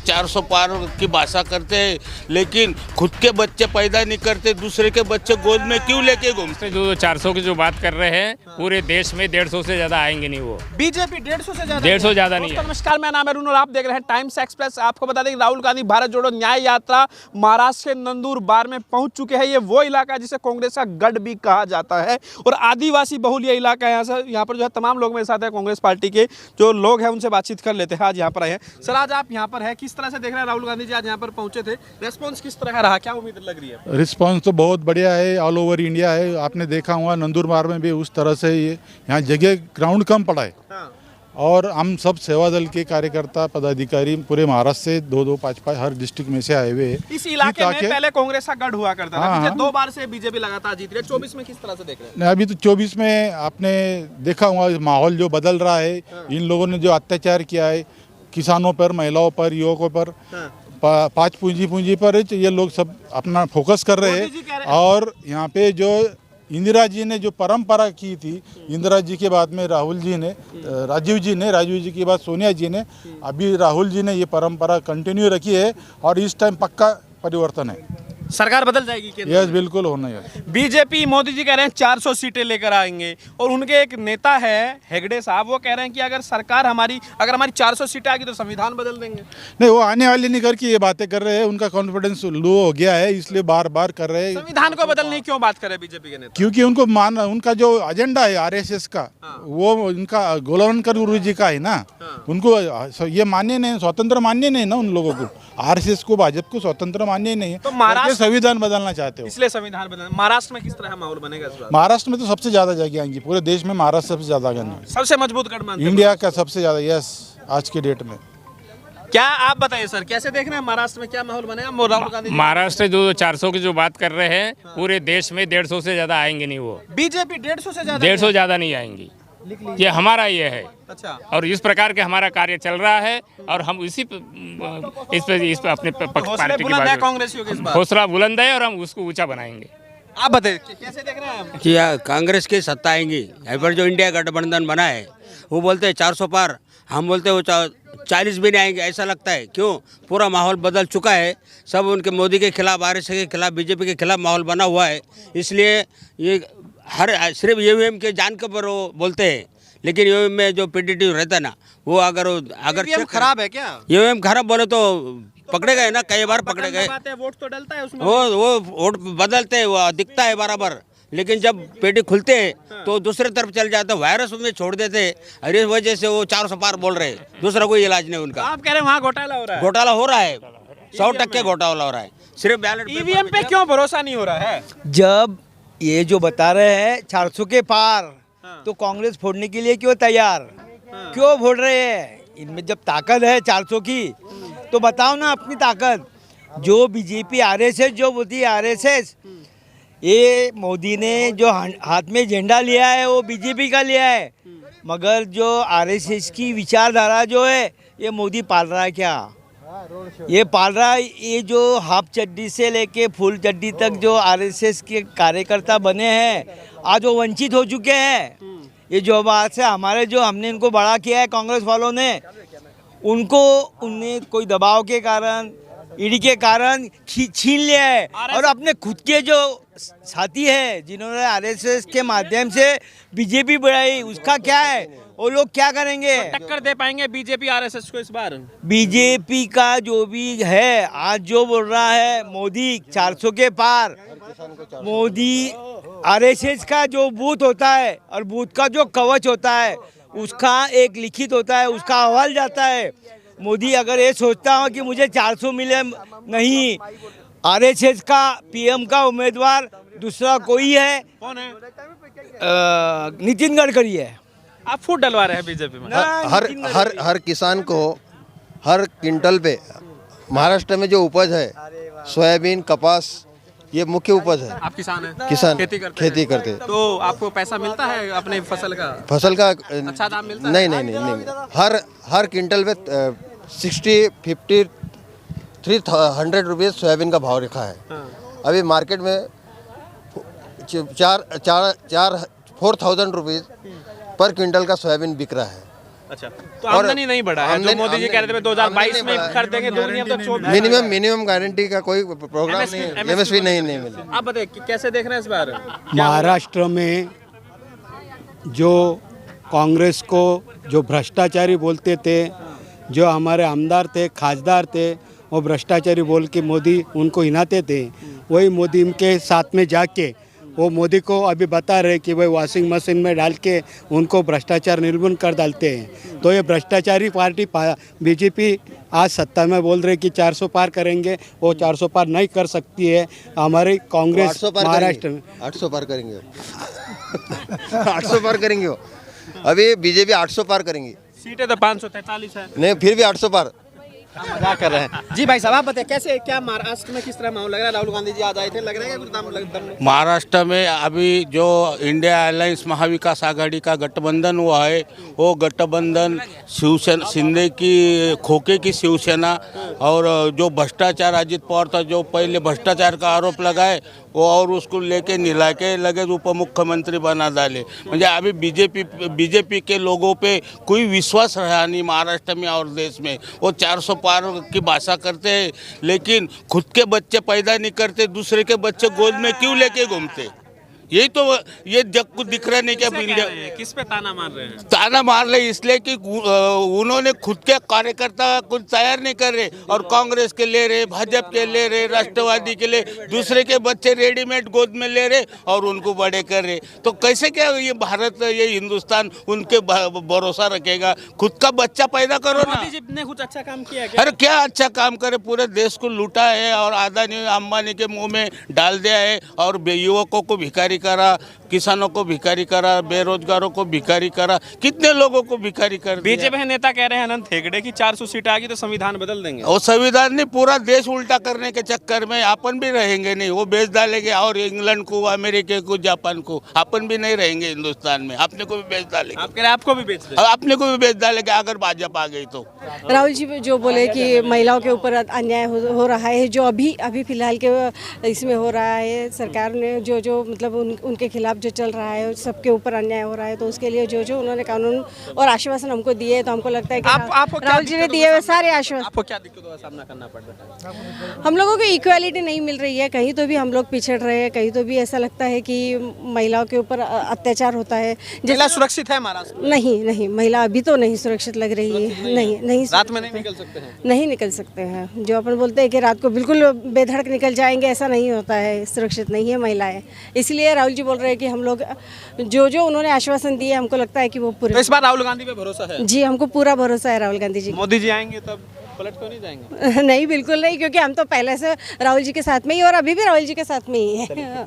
400 पार की भाषा करते हैं, लेकिन खुद के बच्चे पैदा नहीं करते, दूसरे के बच्चे गोद में क्यों लेके घूमते? जो 400 की जो बात कर रहे हैं, पूरे देश में 150 से ज्यादा आएंगे नहीं वो। बीजेपी 150 से ज्यादा 150 ज्यादा नहीं दोस्तों है। नमस्कार, मेरा नाम है अरुण और आप देख रहे हैं टाइम्स एक्सप्रेस। आपको बता दें कि राहुल गांधी भारत जोड़ो न्याय यात्रा महाराष्ट्र के नंदुरबार में पहुंच चुके हैं। ये वो इलाका है जिसे कांग्रेस का गढ़ भी कहा जाता है और आदिवासी बहुल ये इलाका है। यहाँ पर जो है तमाम लोग मेरे साथ है, कांग्रेस पार्टी के जो लोग हैं उनसे बातचीत कर लेते हैं। आज यहाँ पर आए हैं। सर, आज आप यहाँ पर है, किस तरह से देख रहे हैं? राहुल गांधी जी आज यहाँ पर पहुंचे थे, रेस्पॉन्स किस तरह का रहा, क्या उम्मीद लग रही है? रिस्पांस तो बहुत बढ़िया है, ऑल ओवर इंडिया है। आपने देखा हुआ नंदुरबार में भी उस तरह से ये यहाँ जगह ग्राउंड कम पड़ा है। हाँ। और हम सब सेवा दल के कार्यकर्ता पदाधिकारी पूरे महाराष्ट्र से 2-2, 5-5 हर डिस्ट्रिक्ट में से आए हुए हैं। इस इलाके में पहले कांग्रेस का गढ़ हुआ करता था, हाँ, पिछले हाँ। 2 बार से बीजेपी लगातार जीत रही है। 24 में किस तरह से देख रहे हैं? नहीं, अभी तो 24 में आपने देखा हुआ माहौल जो बदल रहा है। इन लोगों ने जो अत्याचार किया है किसानों पर, महिलाओं पर, युवकों पर, 5 पूंजी पर ये लोग सब अपना फोकस कर रहे हैं। और यहाँ पे जो इंदिरा जी ने जो परंपरा की थी, इंदिरा जी के बाद में राहुल जी ने, राजीव जी के बाद सोनिया जी ने, अभी राहुल जी ने ये परंपरा कंटिन्यू रखी है और इस टाइम पक्का परिवर्तन है। सरकार बदल जाएगी केंद्र यस, में? बिल्कुल होना है। बीजेपी मोदी जी कह रहे हैं 400 सीटें लेकर आएंगे और उनके एक नेता है हेगड़े साहब, वो कह रहे हैं कि अगर हमारी 400 सीटें आ गई तो संविधान बदल देंगे। नहीं, वो आने वाले नहीं करके ये बातें कर रहे हैं। उनका कॉन्फिडेंस लो हो गया है, इसलिए बार बार कर रहे हैं। संविधान को बदलने की क्यों बात कर रहे हैं बीजेपी के नेता? क्योंकि उनको उनका जो एजेंडा है आरएसएस का, वो उनका गोलवलकर गुरु जी का है ना। उनको ये मान्य नहीं, स्वतंत्र मान्य नहीं ना उन लोगों को। आरएसएस को, भाजपा को स्वतंत्र मान्य नहीं है, तो महाराष्ट्र संविधान बदलना चाहते हो, इसलिए संविधान बदलना। महाराष्ट्र में किस तरह का माहौल बनेगा इस बार? महाराष्ट्र में तो सबसे ज्यादा जगह आएंगी, पूरे देश में महाराष्ट्र सबसे ज्यादा आएंगे, सबसे मजबूत गढ़ मानते हैं इंडिया का सबसे ज्यादा। यस, आज के डेट में। क्या आप बताइए सर, कैसे देख रहे हैं महाराष्ट्र में क्या माहौल बनेगा? राहुल गांधी महाराष्ट्र जो 400 की जो बात कर रहे हैं, पूरे देश में 150 से ज्यादा आएंगे नहीं वो। बीजेपी 150 से ज्यादा 150 ज्यादा नहीं आएंगी, ये हमारा ये है। अच्छा, और इस प्रकार के हमारा कार्य चल रहा है और हम इस पे अपने पार्टी की बात, कांग्रेसियों के इस बार हौसला बुलंद है और हम उसको ऊंचा बनाएंगे। आप बताइए कैसे देख रहे हैं आप? कि कांग्रेस की सत्ता आएंगी। यहाँ पर जो इंडिया गठबंधन बना है, वो बोलते हैं 400 पार, हम बोलते हैं वो 40 भी नहीं आएंगे। ऐसा लगता है, क्यों? पूरा माहौल बदल चुका है। सब उनके मोदी के खिलाफ, आरएसएस के खिलाफ, बीजेपी के खिलाफ माहौल बना हुआ है। इसलिए ये सिर्फ ईवीएम के जान के ऊपर वो बोलते हैं, लेकिन ईवीएम में जो पीडीटी रहता है ना, वो अगर ईवीएम खराब है क्या? ईवीएम खराब बोले तो पकड़े गए ना, कई बार पकड़े गए। वोट तो डलता है उसमें। वो वोट बदलते हैं, वो दिखता है बराबर, लेकिन जब पेटी खुलते हैं तो दूसरे तरफ चल जाते, वायरस उनमें छोड़ देते हैं। और इस वजह से वो 400 पार बोल रहे हैं, दूसरा कोई इलाज नहीं उनका। आप कह रहे हैं वहाँ घोटाला हो रहा है? घोटाला हो रहा है, 100% घोटाला हो रहा है। सिर्फ बैलेट ईवीएम पे क्यों भरोसा नहीं हो रहा है? जब ये जो बता रहे हैं 400 के पार, तो कांग्रेस फोड़ने के लिए क्यों तैयार, क्यों फोड़ रहे हैं? इनमें जब ताकत है 400 की, तो बताओ ना अपनी ताकत। जो बीजेपी आरएसएस जो बोलती है आरएसएस, ये मोदी ने जो हाथ में झंडा लिया है वो बीजेपी का लिया है, मगर जो आरएसएस की विचारधारा जो है ये मोदी पाल रहा है क्या? ये पाल रहा है। ये जो हाफ चड्डी से लेके फुल चड्डी तक जो आरएसएस के कार्यकर्ता बने हैं, आज वो वंचित हो चुके हैं। ये जो बात से हमने इनको बड़ा किया है कांग्रेस वालों ने, उनने कोई दबाव के कारण, ईडी के कारण छीन लिया है। और अपने खुद के जो साथी है जिन्होंने आरएसएस के माध्यम से बीजेपी बढ़ाई, उसका क्या है? वो लोग क्या करेंगे? टक्कर दे पाएंगे बीजेपी आरएसएस को इस बार? बीजेपी का जो भी है, आज जो बोल रहा है मोदी 400 के पार, मोदी आरएसएस का जो बूथ होता है और बूथ का जो कवच होता है, उसका एक लिखित होता है, उसका अहवाल जाता है। मोदी अगर ये सोचता हो कि मुझे 400 मिले, नहीं, आरएसएस का पीएम का उम्मीदवार दूसरा कोई है, कौन है? नितिन गडकरी है। आप फूट डलवा रहे हैं बीजेपी में? हर किसान को हर क्विंटल पे महाराष्ट्र में जो उपज है, सोयाबीन, कपास, ये मुख्य उपज है। आप किसान हैं? किसान खेती करते हैं। हैं। तो आपको पैसा मिलता है अपने फसल का? अच्छा दाम मिलता है? नहीं। हर क्विंटल पे 60, 50, 300 रुपये सोयाबीन का भाव रखा है। अभी मार्केट में 4,000 रुपीज़ पर क्विंटल का सोयाबीन बिक रहा है। अच्छा, तो आमदनी नहीं बढ़ा है जो मोदी जी कह रहे थे 2022 में कर देंगे दोगुनी, अब तक 24 मिनिमम गारंटी का कोई प्रोग्राम नहीं है, एमएसपी नहीं मिली। आप बताइए कैसे देख रहे हैं इस बार? महाराष्ट्र में जो कांग्रेस को जो भ्रष्टाचारी बोलते थे, जो हमारे आमदार थे, खासदार थे, वो भ्रष्टाचारी बोल के मोदी उनको हिनाते थे, वही मोदी उनके साथ में जाके वो मोदी को अभी बता रहे कि भाई वॉशिंग मशीन में डाल के उनको भ्रष्टाचार निर्मूलन कर डालते हैं। तो ये भ्रष्टाचारी पार्टी बीजेपी आज सत्ता में बोल रहे कि 400 पार करेंगे, वो 400 पार नहीं कर सकती है। हमारी कांग्रेस महाराष्ट्र में 800 पार करेंगे 800 पार करेंगे वो। अभी बीजेपी 800 पार करेंगी, सीटें तो 543 है। नहीं फिर भी 800 पार। मजाक कर रहे हैं जी भाई साहब। आप बताइए कैसे, क्या महाराष्ट्र में किस तरह माहौल लग रहा है? राहुल गांधी जी आज आए थे, लग रहा है कि महाराष्ट्र में अभी जो इंडिया अलायंस महाविकास आघाड़ी का गठबंधन हुआ है, वो गठबंधन शिवसेना, शिंदे की खोखे की शिवसेना और जो भ्रष्टाचार अजित पवार था जो पहले भ्रष्टाचार का आरोप लगाए वो और उसको लेके निला के लगे उप मुख्यमंत्री बना डाले। म्हणजे अभी बीजेपी के लोगों पे कोई विश्वास रहा नहीं महाराष्ट्र में और देश में। वो 400 पार की भाषा करते हैं लेकिन खुद के बच्चे पैदा नहीं करते, दूसरे के बच्चे गोद में क्यों लेके घूमते? यही तो ये जग को दिख रहा नहीं क्या? इंडिया किस पे ताना मार रहे हैं? ताना मार रहे इसलिए कि उन्होंने खुद के कार्यकर्ता कुछ तैयार नहीं कर रहे और कांग्रेस के ले रहे, भाजपा के ले रहे, राष्ट्रवादी के ले, दूसरे के बच्चे रेडीमेड गोद में ले रहे और उनको बड़े कर रहे। तो कैसे क्या ये भारत, ये हिंदुस्तान उनके भरोसा रखेगा? खुद का बच्चा पैदा करो ना। मोदी जी ने कुछ अच्छा काम किया है क्या? अरे क्या अच्छा काम करे? पूरे देश को लूटा है और अदानी अंबानी के मुंह में डाल दिया है और युवकों को भिखारी करा, किसानों को भिखारी करा, बेरोजगारों को भिखारी करा, कितने लोगों को भिखारी कर दिया। बीजेपी नेता कह रहे हैं अनंत हेगड़े की 400 सीट आ गई तो संविधान बदल देंगे। वो संविधान नहीं, पूरा देश उल्टा करने के चक्कर में अपन भी रहेंगे नहीं, वो बेच डालेंगे और इंग्लैंड को, अमेरिका को, जापान को, अपन भी नहीं रहेंगे हिंदुस्तान में, अपने को भी बेच डालेंगे। आप कह रहे हैं आपको भी बेच देंगे? अपने को भी बेच डालेंगे अगर भाजपा आ गई तो। राहुल जी जो बोले कि महिलाओं के ऊपर अन्याय हो रहा है, जो अभी फिलहाल के इसमें हो रहा है, सरकार ने जो मतलब उनके खिलाफ जो चल रहा है, सबके ऊपर अन्याय हो रहा है, तो उसके लिए जो उन्होंने कानून और आश्वासन हमको दिए, तो हमको लगता है कि राहुल जी ने दिए हुए सारे आश्वासन। आपको क्या दिक्कतों का सामना करना पड़ रहा है? हम लोगों को इक्वालिटी नहीं मिल रही है, कहीं तो भी हम लोग पिछड़ रहे हैं, कहीं तो भी ऐसा लगता है कि महिलाओं के ऊपर अत्याचार होता है। महिला सुरक्षित है महाराष्ट्र? नहीं, महिला अभी तो नहीं सुरक्षित लग रही है। नहीं रात में नहीं निकल सकते हैं? नहीं निकल सकते हैं। जो अपन बोलते हैं कि रात को बिल्कुल बेधड़क निकल जाएंगे, ऐसा नहीं होता है, सुरक्षित नहीं है महिलाएं। इसलिए राहुल जी बोल रहे हैं कि हम लोग जो उन्होंने आश्वासन दिए, हमको लगता है कि वो पूरे। तो इस बार राहुल गांधी पे भरोसा है? जी, हमको पूरा भरोसा है राहुल गांधी जी। मोदी जी आएंगे तब पलट तो नहीं जाएंगे? नहीं, बिल्कुल नहीं, क्योंकि हम तो पहले से राहुल जी के साथ में ही और अभी भी राहुल जी के साथ में ही है।